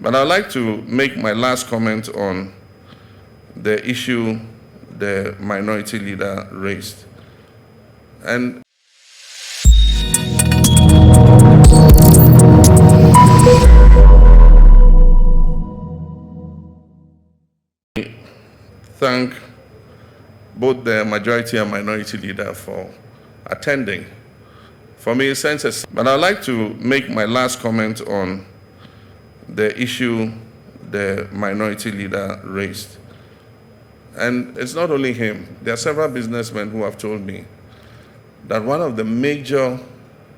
But I'd like to make my last comment on the issue the minority leader raised. And thank both the majority and minority leader for attending. For me, it sends a... But I'd like to make my last comment on the issue the minority leader raised. And it's not only him. There are several businessmen who have told me that one of the major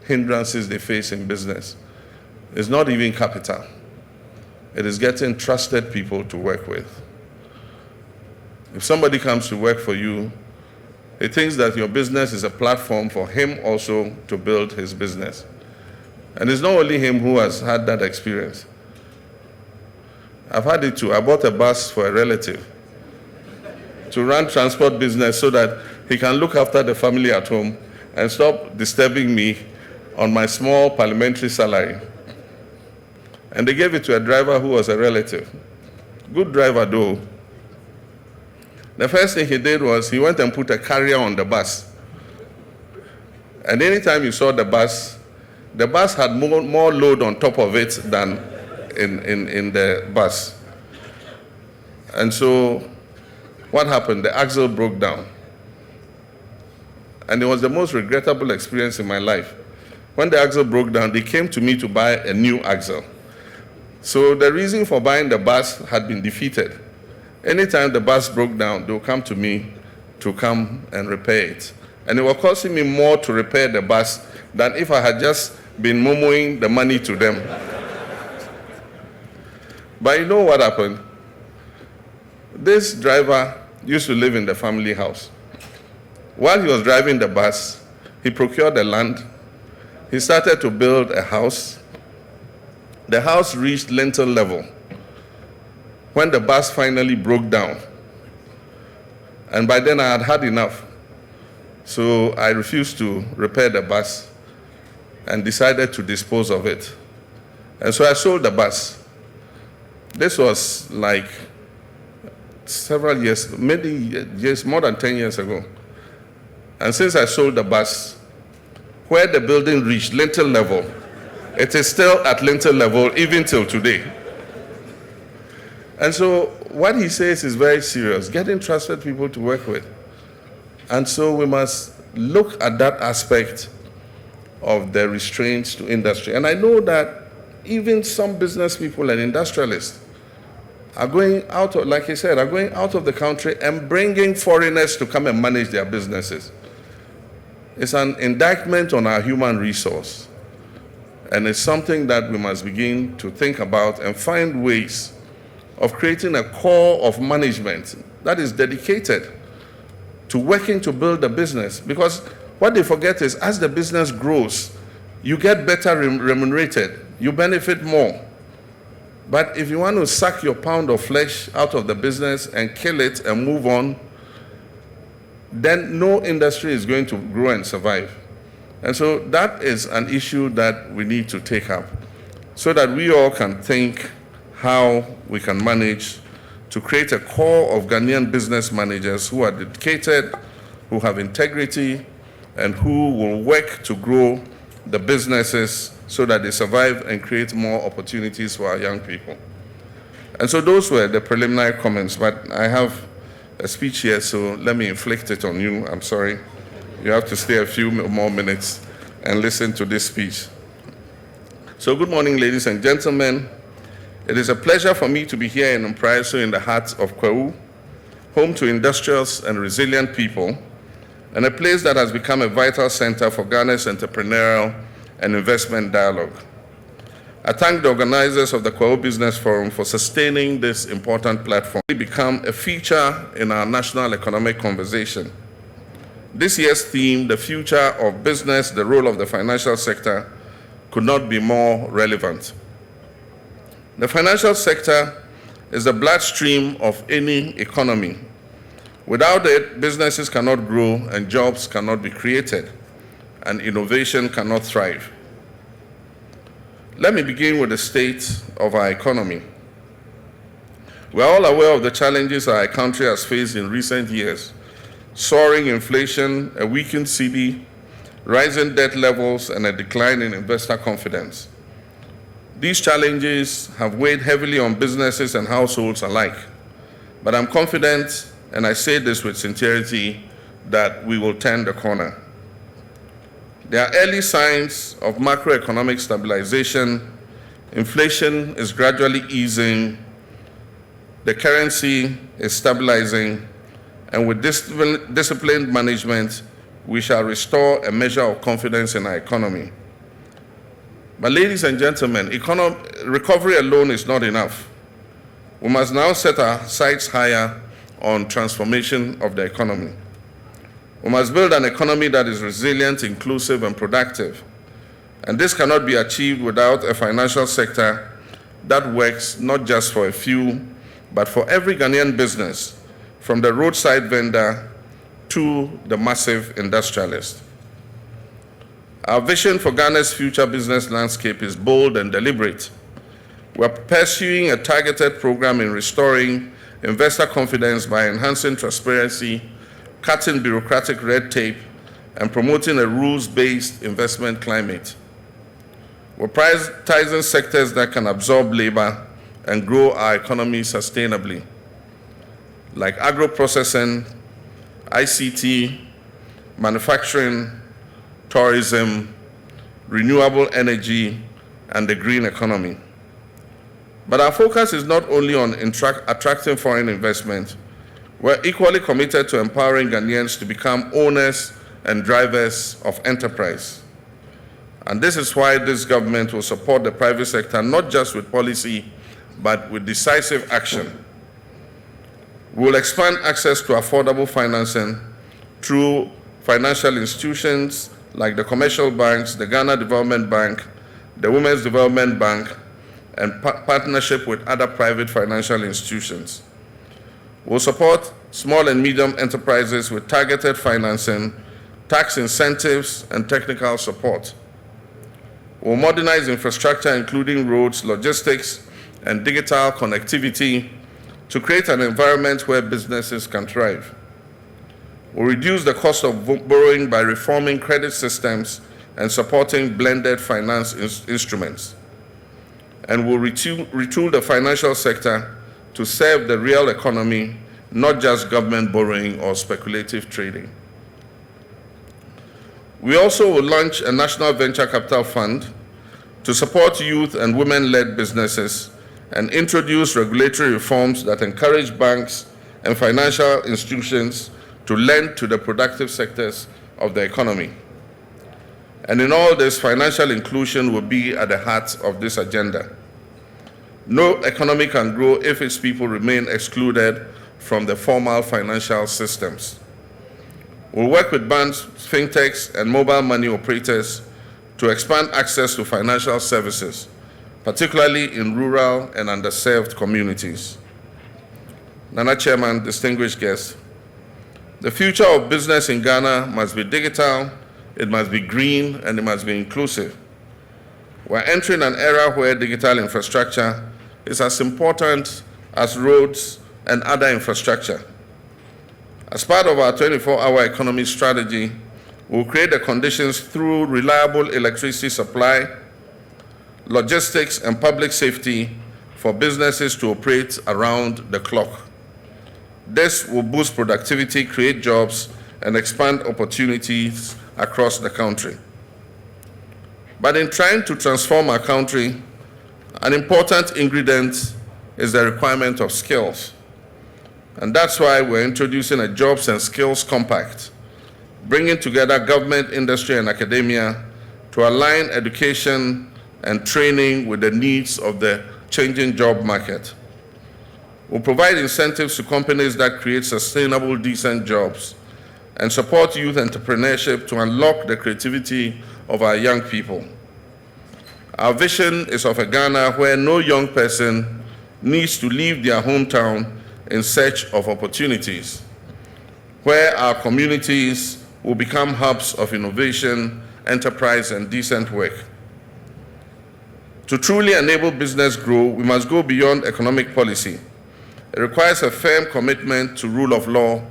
hindrances they face in business is not even capital. It is getting trusted people to work with. If somebody comes to work for you, he thinks that your business is a platform for him also to build his business. And it's not only him who has had that experience. I've had it too. I bought a bus for a relative to run transport business so that he can look after the family at home and stop disturbing me on my small parliamentary salary. And they gave it to a driver who was a relative. Good driver though. The first thing he did was he went and put a carrier on the bus. And anytime you saw the bus had more load on top of it than in the bus. And so what happened? The axle broke down. And it was the most regrettable experience in my life. When the axle broke down, they came to me to buy a new axle. So the reason for buying the bus had been defeated. Anytime the bus broke down, they would come to me to come and repair it. And it was costing me more to repair the bus than if I had just been momoing the money to them. But you know what happened? This driver used to live in the family house. While he was driving the bus, he procured the land. He started to build a house. The house reached lintel level when the bus finally broke down. And by then I had had enough. So I refused to repair the bus and decided to dispose of it. And so I sold the bus. This was like several years, many years, more than 10 years ago. And since I sold the bus, where the building reached lintel level, it is still at lintel level even till today. And so what he says is very serious, getting trusted people to work with. And so we must look at that aspect of the restraints to industry. And I know that even some business people and industrialists are going out of, like he said, are going out of the country and bringing foreigners to come and manage their businesses. It's an indictment on our human resource. And it's something that we must begin to think about and find ways of creating a core of management that is dedicated to working to build a business. Because what they forget is as the business grows, you get better remunerated, you benefit more. But if you want to suck your pound of flesh out of the business and kill it and move on, then no industry is going to grow and survive. And so that is an issue that we need to take up so that we all can think how we can manage to create a core of Ghanaian business managers who are dedicated, who have integrity, and who will work to grow the businesses so that they survive and create more opportunities for our young people. And so those were the preliminary comments, but I have a speech here, so let me inflict it on you. I'm sorry. You have to stay a few more minutes and listen to this speech. So good morning, ladies and gentlemen. It is a pleasure for me to be here in Mpraiso in the heart of Kwahu, home to industrious and resilient people, and a place that has become a vital center for Ghana's entrepreneurial and investment dialogue. I thank the organizers of the Kwahu Business Forum for sustaining this important platform. It become a feature in our national economic conversation. This year's theme, the future of business, the role of the financial sector, could not be more relevant. The financial sector is the bloodstream of any economy. Without it, businesses cannot grow and jobs cannot be created, and innovation cannot thrive. Let me begin with the state of our economy. We are all aware of the challenges our country has faced in recent years: soaring inflation, a weakened cedi, rising debt levels, and a decline in investor confidence. These challenges have weighed heavily on businesses and households alike, but I'm confident, and I say this with sincerity, that we will turn the corner. There are early signs of macroeconomic stabilization. Inflation is gradually easing, the currency is stabilizing, and with disciplined management, we shall restore a measure of confidence in our economy. But ladies and gentlemen, recovery alone is not enough. We must now set our sights higher on transformation of the economy. We must build an economy that is resilient, inclusive, and productive. And this cannot be achieved without a financial sector that works not just for a few, but for every Ghanaian business, from the roadside vendor to the massive industrialist. Our vision for Ghana's future business landscape is bold and deliberate. We're pursuing a targeted program in restoring investor confidence by enhancing transparency, cutting bureaucratic red tape, and promoting a rules-based investment climate. We're prioritizing sectors that can absorb labor and grow our economy sustainably, like agro-processing, ICT, manufacturing, tourism, renewable energy, and the green economy. But our focus is not only on attracting foreign investment. We're equally committed to empowering Ghanaians to become owners and drivers of enterprise. And this is why this government will support the private sector, not just with policy, but with decisive action. We will expand access to affordable financing through financial institutions like the commercial banks, the Ghana Development Bank, the Women's Development Bank, and partnership with other private financial institutions. We'll support small and medium enterprises with targeted financing, tax incentives, and technical support. We'll modernize infrastructure, including roads, logistics, and digital connectivity, to create an environment where businesses can thrive. We'll reduce the cost of borrowing by reforming credit systems and supporting blended finance instruments. And we'll retool the financial sector to serve the real economy, not just government borrowing or speculative trading. We also will launch a national venture capital fund to support youth and women-led businesses and introduce regulatory reforms that encourage banks and financial institutions to lend to the productive sectors of the economy. And in all this, financial inclusion will be at the heart of this agenda. No economy can grow if its people remain excluded from the formal financial systems. We'll work with banks, fintechs, and mobile money operators to expand access to financial services, particularly in rural and underserved communities. Nana Chairman, distinguished guests, the future of business in Ghana must be digital, it must be green, and it must be inclusive. We're entering an era where digital infrastructure is as important as roads and other infrastructure. As part of our 24-hour economy strategy, we'll create the conditions through reliable electricity supply, logistics, and public safety for businesses to operate around the clock. This will boost productivity, create jobs, and expand opportunities across the country. But in trying to transform our country, an important ingredient is the requirement of skills. And that's why we're introducing a Jobs and Skills Compact, bringing together government, industry, and academia to align education and training with the needs of the changing job market. We'll provide incentives to companies that create sustainable, decent jobs and support youth entrepreneurship to unlock the creativity of our young people. Our vision is of a Ghana where no young person needs to leave their hometown in search of opportunities, where our communities will become hubs of innovation, enterprise, and decent work. To truly enable business growth, we must go beyond economic policy. It requires a firm commitment to rule of law,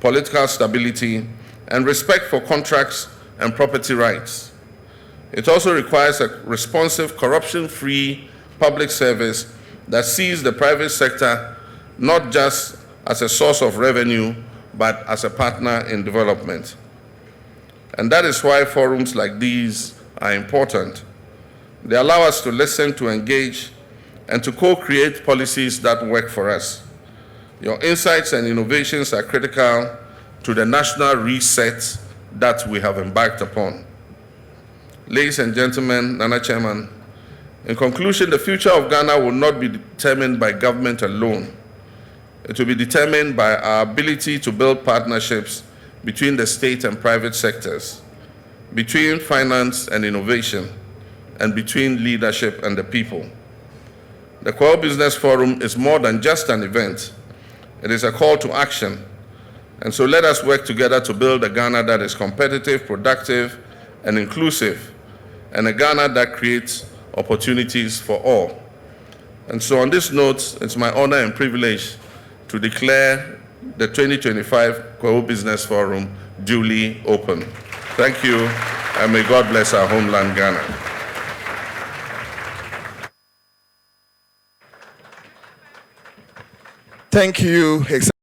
political stability, and respect for contracts and property rights. It also requires a responsive, corruption-free public service that sees the private sector not just as a source of revenue, but as a partner in development. And that is why forums like these are important. They allow us to listen, to engage, and to co-create policies that work for us. Your insights and innovations are critical to the national reset that we have embarked upon. Ladies and gentlemen, Nana Chairman, in conclusion, the future of Ghana will not be determined by government alone. It will be determined by our ability to build partnerships between the state and private sectors, between finance and innovation, and between leadership and the people. The Kwahu Business Forum is more than just an event. It is a call to action. And so let us work together to build a Ghana that is competitive, productive, and inclusive, and a Ghana that creates opportunities for all. And so on this note, it's my honor and privilege to declare the 2025 Kwahu Business Forum duly open. Thank you, and may God bless our homeland, Ghana. Thank you.